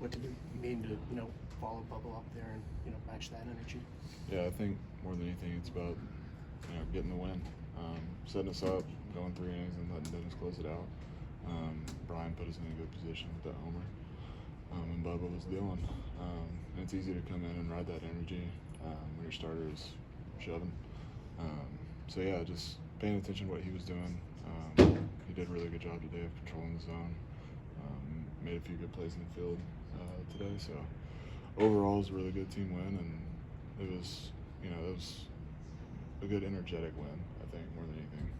what did it mean to, follow Bubba up there and, match that energy? Yeah, I think more than anything, it's about, getting the win. Setting us up, going 3 innings, and letting Dennis close it out. Brian put us in a good position with that homer, and Bubba was dealing. And it's easy to come in and ride that energy when your starter is shoving. So yeah, just paying attention to what he was doing. He did a really good job today of controlling the zone. Made a few good plays in the field today. So overall, it was a really good team win, and it was a good energetic win, I think, more than anything.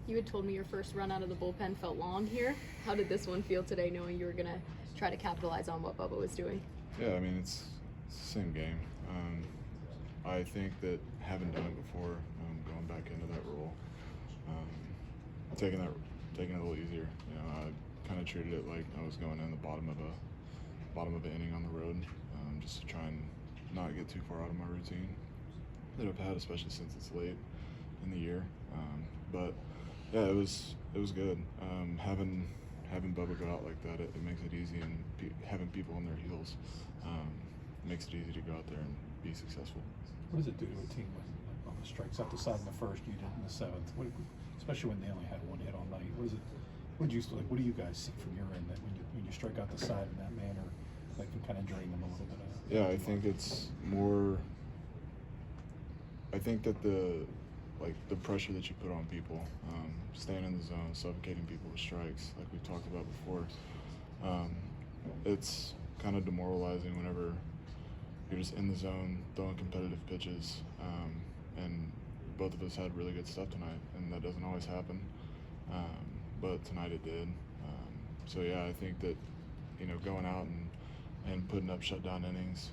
You had told me your first run out of the bullpen felt long here. How did this one feel today, knowing you were going to try to capitalize on what Bubba was doing? Yeah, I mean, it's the same game. I think that having done it before, going back into that role, taking it a little easier. I kind of treated it like I was going in the bottom of an inning on the road, just to try and not get too far out of my routine that I've had, especially since it's late in the year. But yeah, it was good. Having Bubba go out like that, it makes it easy, and having people on their heels makes it easy to go out there and be successful. What does it do to a team when Bubba strikes out the side in the first, you did in the seventh? Especially when they only had one hit all night. What do you guys see from your end that when you strike out the side in that manner, that can kind of drain them a little bit? Yeah, I think it's more. I think that the pressure that you put on people, staying in the zone, suffocating people with strikes, like we've talked about before, it's kind of demoralizing whenever you're just in the zone throwing competitive pitches. And both of us had really good stuff tonight, and that doesn't always happen. But tonight it did. So yeah, I think that going out and putting up shutdown innings.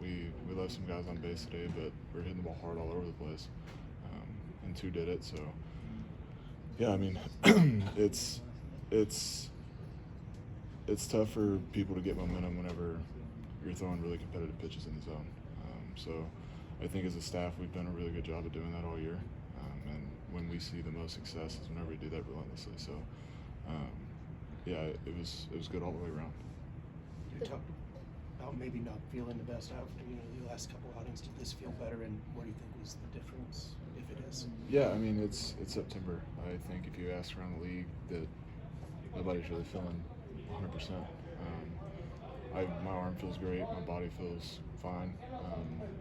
We left some guys on base today, but we're hitting the ball hard all over the place, and 2 did it. So yeah, I mean, it's tough for people to get momentum whenever you're throwing really competitive pitches in the zone. So I think as a staff, we've done a really good job of doing that all year. And when we see the most success is whenever we do that relentlessly. So yeah, it was good all the way around. You talked about maybe not feeling the best out the last couple outings. Did this feel better, and what do you think was the difference, if it is? Yeah, I mean, it's September. I think if you ask around the league, that nobody's really feeling 100%. My arm feels great, my body feels fine,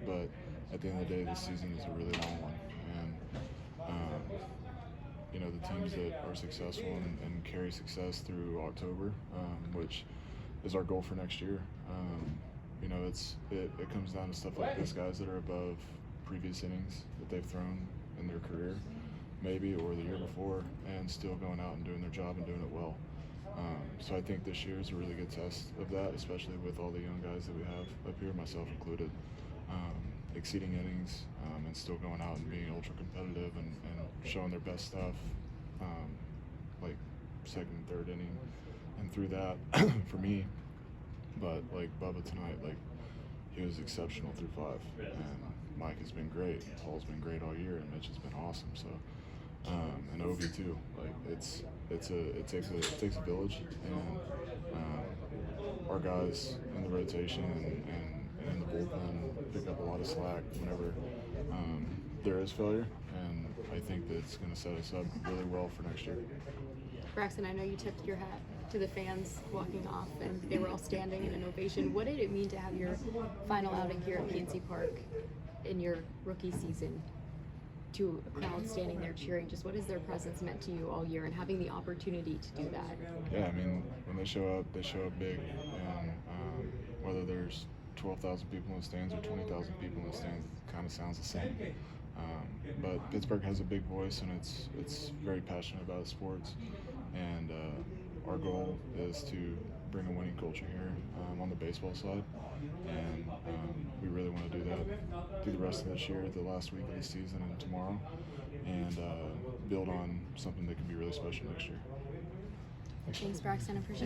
but at the end of the day, this season is a really long one, and the teams that are successful and carry success through October, which is our goal for next year. It comes down to stuff like this, guys that are above previous innings that they've thrown in their career, maybe, or the year before, and still going out and doing their job and doing it well. So I think this year is a really good test of that, especially with all the young guys that we have up here, myself included, exceeding innings and still going out and being ultra competitive and showing their best stuff, like second and third inning, and through that for me. But like Bubba tonight, he was exceptional through 5, and Mike has been great, Paul's been great all year, and Mitch has been awesome. So and Obi too. It takes a village, and our guys in the rotation and in the bullpen pick up a lot of slack whenever there is failure, and I think that's going to set us up really well for next year. Braxton, I know you tipped your hat to the fans walking off, and they were all standing in an ovation. What did it mean to have your final outing here at PNC Park in your rookie season, to a crowd standing there cheering? Just what has their presence meant to you all year, and having the opportunity to do that? Yeah, I mean, when they show up big, and whether there's 12,000 people in the stands or 20,000 people in the stands, it kind of sounds the same. But Pittsburgh has a big voice, and it's very passionate about sports, and our goal is to bring a winning culture here on the baseball side, and we really want to do that through the rest of this year, the last week of the season, and tomorrow, and build on something that can be really special next year. Thanks, Braxton. I appreciate it.